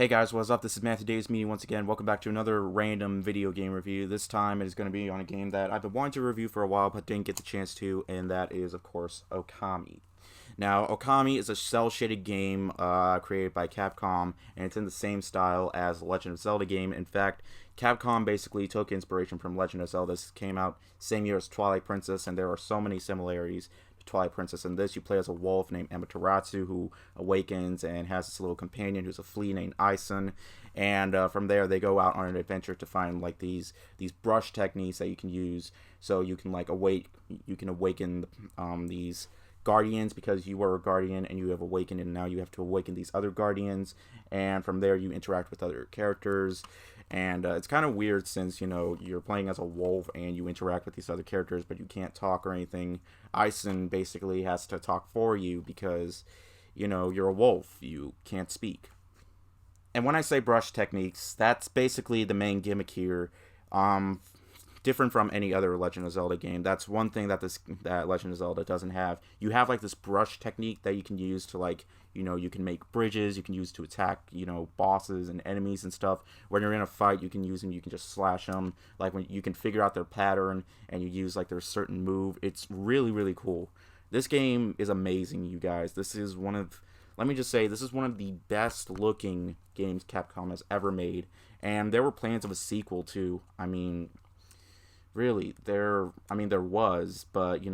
Hey guys, what's up? This is Matthew Davis Media once again. Welcome back to another random video game review. This time it is going to be on a game that I've been wanting to review for a while but didn't get the chance to, and that is, of course, Okami. Now, Okami is a cel-shaded game created by Capcom, and it's in the same style as the Legend of Zelda game. In fact, Capcom basically took inspiration from Legend of Zelda. This came out same year as Twilight Princess, and there are so many similarities to Twilight Princess. In this, you play as a wolf named Amaterasu who awakens and has this little companion who's a flea named Ison. And from there, they go out on an adventure to find like these brush techniques that you can use, so you can awaken these guardians, because you were a guardian and you have awakened, and now you have to awaken these other guardians. And from there you interact with other characters, and it's kind of weird since you're playing as a wolf and you interact with these other characters, but you can't talk or anything. Ison basically has to talk for you because you're a wolf, you can't speak. And when I say brush techniques, that's basically the main gimmick here. Different from any other Legend of Zelda game. That's one thing that that Legend of Zelda doesn't have. You have like this brush technique that you can use to you can make bridges, you can use to attack, bosses and enemies and stuff. When you're in a fight, you can use them, you can just slash them. Like when you can figure out their pattern and you use like their certain move. It's really, really cool. This game is amazing, you guys. Let me just say, this is one of the best looking games Capcom has ever made. And there were plans of a sequel too. Really, there was, but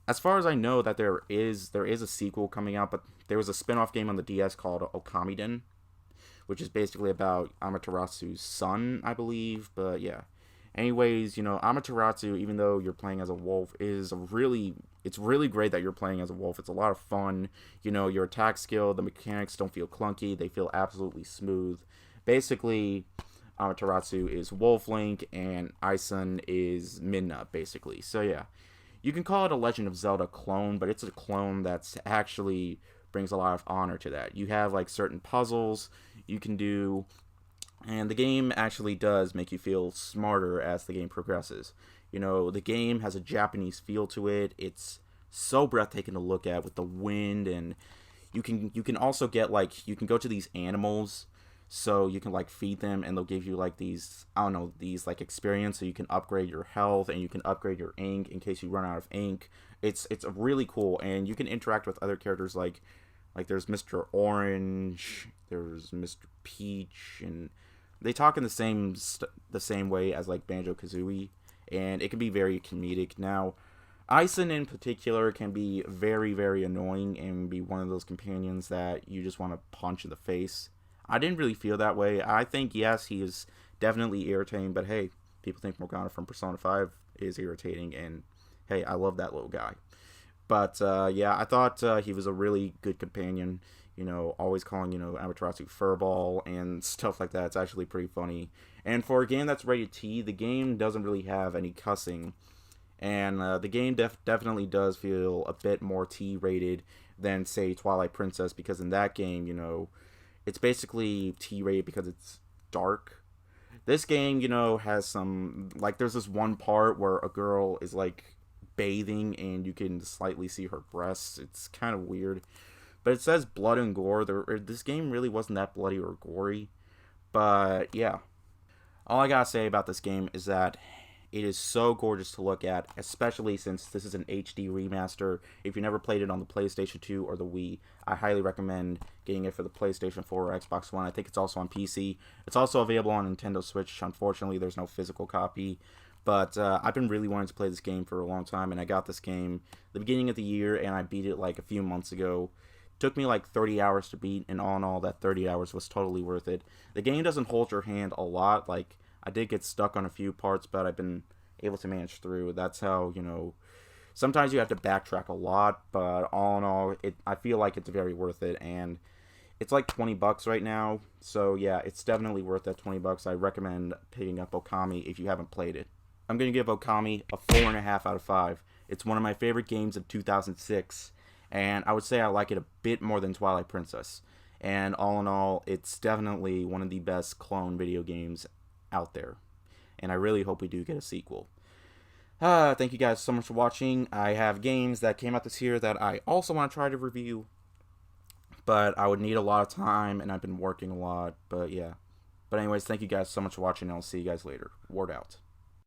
as far as I know, that there is a sequel coming out, but there was a spin-off game on the DS called Okami, which is basically about Amaterasu's son, I believe. But yeah, anyways, Amaterasu, even though you're playing as a wolf, it's really great that you're playing as a wolf. It's a lot of fun. Your attack skill, the mechanics don't feel clunky, they feel absolutely smooth. Basically, Amaterasu is Wolf Link, and Ison is Midna, basically. So yeah, you can call it a Legend of Zelda clone, but it's a clone that's actually brings a lot of honor to that. You have like certain puzzles you can do, and the game actually does make you feel smarter as the game progresses. The game has a Japanese feel to it. It's so breathtaking to look at with the wind, and you can also get you can go to these animals, so you can feed them, and they'll give you these experience, so you can upgrade your health and you can upgrade your ink in case you run out of ink. It's really cool, and you can interact with other characters like there's Mr. Orange, there's Mr. Peach, and they talk in the same way as Banjo-Kazooie, and it can be very comedic. Now, Ison in particular can be very, very annoying and be one of those companions that you just want to punch in the face. I didn't really feel that way. I think, yes, he is definitely irritating, but hey, people think Morgana from Persona 5 is irritating, and hey, I love that little guy. But yeah, I thought he was a really good companion. Always calling Amaterasu Furball and stuff like that. It's actually pretty funny. And for a game that's rated T, the game doesn't really have any cussing, and the game definitely does feel a bit more T rated than, say, Twilight Princess, because in that game, it's basically T-rated because it's dark. This game, has some, there's this one part where a girl is, bathing and you can slightly see her breasts. It's kind of weird. But it says blood and gore. This game really wasn't that bloody or gory. But, yeah. All I gotta say about this game is that it is so gorgeous to look at, especially since this is an HD remaster. If you never played it on the PlayStation 2 or the Wii, I highly recommend getting it for the PlayStation 4 or Xbox One. I think it's also on PC. It's also available on Nintendo Switch. Unfortunately, there's no physical copy. But I've been really wanting to play this game for a long time, and I got this game the beginning of the year, and I beat it a few months ago. It took me 30 hours to beat, and all in all, that 30 hours was totally worth it. The game doesn't hold your hand a lot. I did get stuck on a few parts, but I've been able to manage through. That's how, sometimes you have to backtrack a lot, but all in all, I feel like it's very worth it, and it's $20 right now. So yeah, it's definitely worth that $20. I recommend picking up Okami if you haven't played it. I'm going to give Okami a 4.5 out of 5. It's one of my favorite games of 2006, and I would say I like it a bit more than Twilight Princess. And all in all, it's definitely one of the best clone video games out there, and I really hope we do get a sequel. Thank you guys so much for watching. I have games that came out this year that I also want to try to review, but I would need a lot of time, and I've been working a lot. But yeah. But anyways, thank you guys so much for watching, and I'll see you guys later. Ward out.